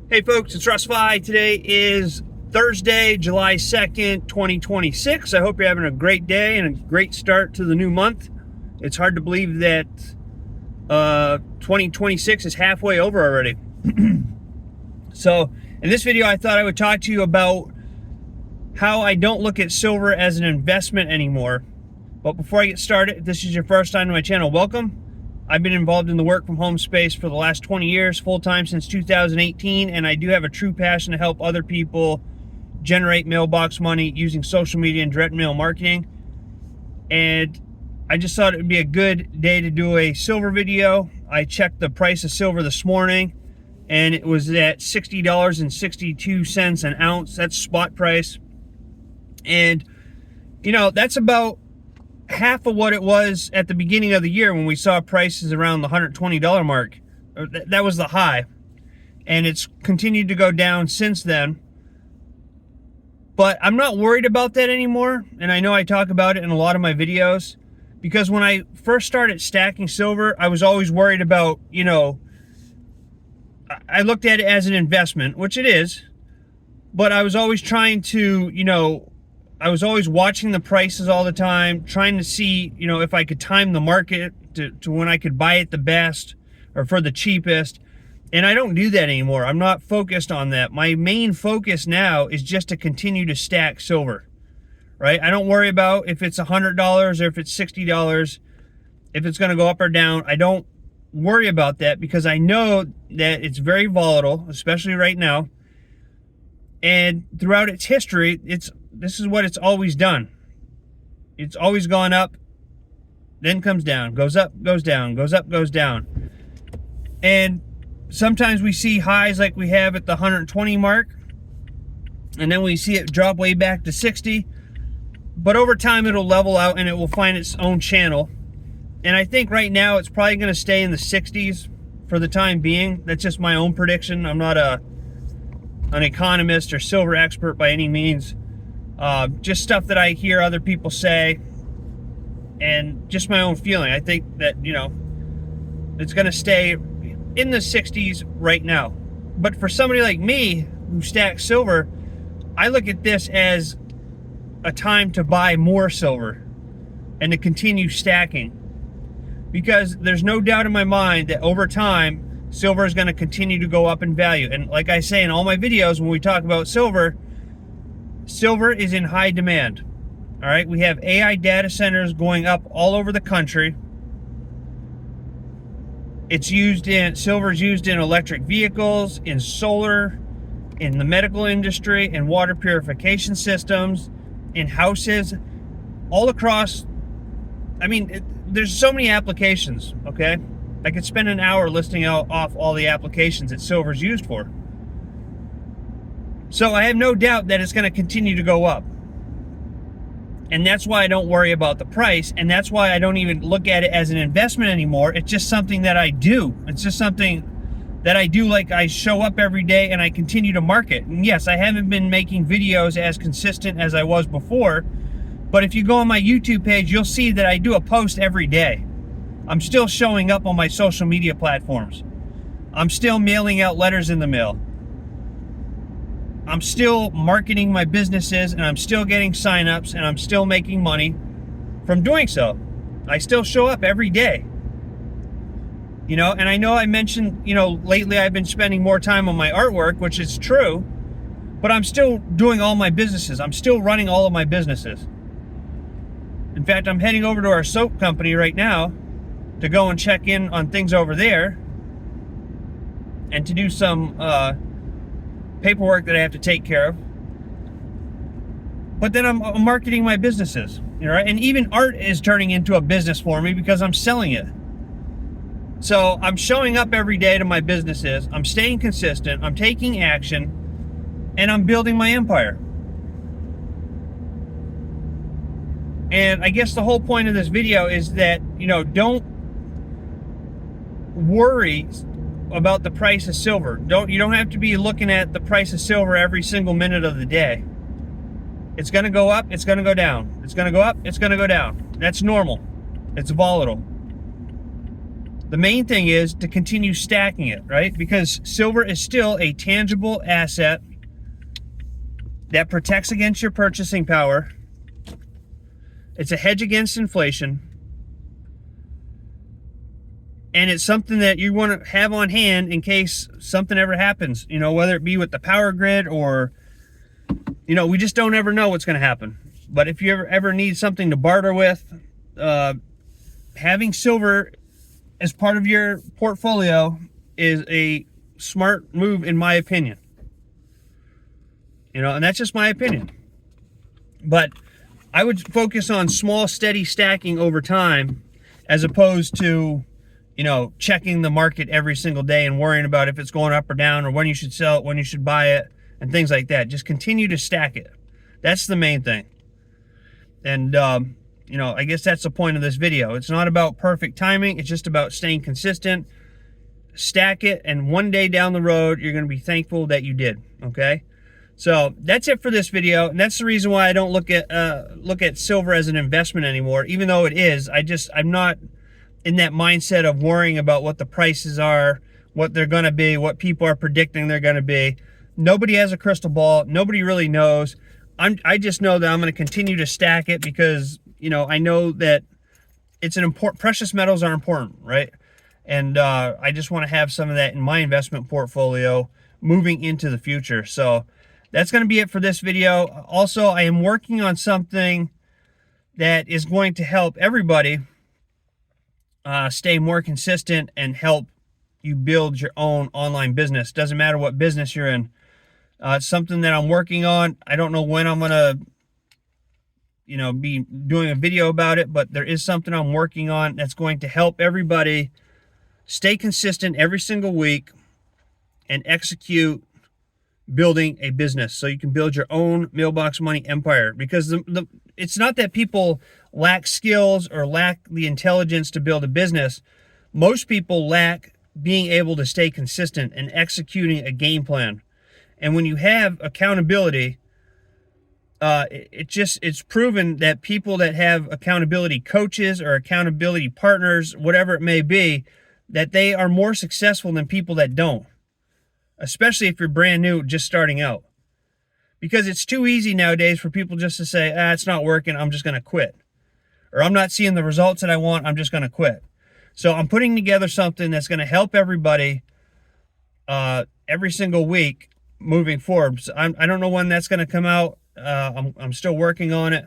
Hey folks, it's Russ. Today is Thursday, July 2nd, 2026. I hope you're having a great day and a great start to the new month. It's hard to believe that 2026 is halfway over already. So in this video, I thought I would talk to you about how I don't look at silver as an investment anymore. But before I get started, if this is your first time to my channel, welcome. I've been involved in the work from home space for the last 20 years, full-time since 2018, and I do have a true passion to help other people generate mailbox money using social media and direct mail marketing. And I just thought it would be a good day to do a silver video. I checked the price of silver this morning, and it was at $60.62 an ounce. That's spot price. And, you know, that's about half of what it was at the beginning of the year when we saw prices around the $120 mark. That was the high, and it's continued to go down since then. But I'm not worried about that anymore, and I know I talk about it in a lot of my videos, because when I first started stacking silver, I was always worried about, you know, I looked at it as an investment, which it is, but I was always trying to, you know, I was always watching the prices all the time, trying to see, you know, if I could time the market to when I could buy it the best or for the cheapest. And I don't do that anymore. I'm not focused on that. My main focus now is just to continue to stack silver, right? I don't worry about if it's $100 or if it's $60, if it's going to go up or down. I don't worry about that because I know that it's very volatile, especially right now. And throughout its history, this is what it's always done. It's always gone up, then comes down, goes up, goes down, goes up, goes down. And sometimes we see highs like we have at the 120 mark, and then we see it drop way back to 60. But over time, it'll level out and it will find its own channel. And I think right now it's probably going to stay in the 60s for the time being. That's just my own prediction. I'm not an economist or silver expert by any means. Just stuff that I hear other people say and just my own feeling. I think that, you know, it's going to stay in the 60s right now. But for somebody like me who stacks silver, I look at this as a time to buy more silver and to continue stacking, because there's no doubt in my mind that over time silver is going to continue to go up in value. And like I say in all my videos, when we talk about silver is in high demand. All right, we have AI data centers going up all over the country. Silver is used in electric vehicles, in solar, in the medical industry, in water purification systems, in houses, all across. I mean, there's so many applications, okay? I could spend an hour listing off all the applications that silver is used for. So I have no doubt that it's going to continue to go up. And that's why I don't worry about the price. And that's why I don't even look at it as an investment anymore. It's just something that I do. It's just something that I do. Like, I show up every day and I continue to market. And yes, I haven't been making videos as consistent as I was before. But if you go on my YouTube page, you'll see that I do a post every day. I'm still showing up on my social media platforms. I'm still mailing out letters in the mail. I'm still marketing my businesses, and I'm still getting signups, and I'm still making money from doing so. I still show up every day. You know, and I know I mentioned, you know, lately I've been spending more time on my artwork, which is true, but I'm still doing all my businesses. I'm still running all of my businesses. In fact, I'm heading over to our soap company right now to go and check in on things over there and to do some paperwork that I have to take care of. But then I'm marketing my businesses, you know, right? And even art is turning into a business for me because I'm selling it. So I'm showing up every day to my businesses. I'm staying consistent. I'm taking action, and I'm building my empire. And I guess the whole point of this video is that, you know, don't worry about the price of silver. You don't have to be looking at the price of silver every single minute of the day. It's going to go up, it's going to go down. It's going to go up, it's going to go down. That's normal. It's volatile. The main thing is to continue stacking it, right? Because silver is still a tangible asset that protects against your purchasing power. It's a hedge against inflation. And it's something that you want to have on hand in case something ever happens, you know, whether it be with the power grid or, you know, we just don't ever know what's going to happen. But if you ever need something to barter with, having silver as part of your portfolio is a smart move, in my opinion. You know, and that's just my opinion. But I would focus on small, steady stacking over time, as opposed to, you know, checking the market every single day and worrying about if it's going up or down, or when you should sell it, when you should buy it, and things like that. Just continue to stack it. That's the main thing. And, you know, I guess that's the point of this video. It's not about perfect timing. It's just about staying consistent. Stack it, and one day down the road, you're going to be thankful that you did, okay? So that's it for this video, and that's the reason why I don't look at silver as an investment anymore, even though it is. I'm not in that mindset of worrying about what the prices are, what they're going to be, what people are predicting they're going to be. Nobody has a crystal ball. Nobody really knows. I just know that I'm going to continue to stack it because, you know, I know that it's an important, precious metals are important, right? And I just want to have some of that in my investment portfolio moving into the future. So that's going to be it for this video. Also, I am working on something that is going to help everybody stay more consistent and help you build your own online business. Doesn't matter what business you're in. It's something that I'm working on. I don't know when I'm going to, you know, be doing a video about it, but there is something I'm working on that's going to help everybody stay consistent every single week and execute building a business so you can build your own mailbox money empire. Because it's not that people lack skills or lack the intelligence to build a business. Most people lack being able to stay consistent and executing a game plan. And when you have accountability, it's proven that people that have accountability coaches or accountability partners, whatever it may be, that they are more successful than people that don't, especially if you're brand new, just starting out. Because it's too easy nowadays for people just to say, it's not working, I'm just going to quit. Or I'm not seeing the results that I want, I'm just going to quit. So I'm putting together something that's going to help everybody every single week moving forward. So I don't know when that's going to come out. I'm still working on it,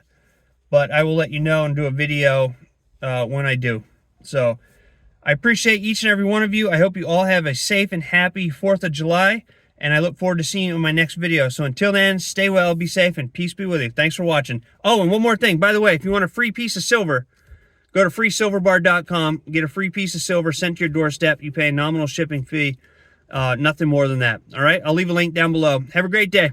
but I will let you know and do a video when I do. So I appreciate each and every one of you. I hope you all have a safe and happy 4th of July, and I look forward to seeing you in my next video. So until then, stay well, be safe, and peace be with you. Thanks for watching. Oh, and one more thing. By the way, if you want a free piece of silver, go to freesilverbar.com, get a free piece of silver sent to your doorstep. You pay a nominal shipping fee, nothing more than that. All right, I'll leave a link down below. Have a great day.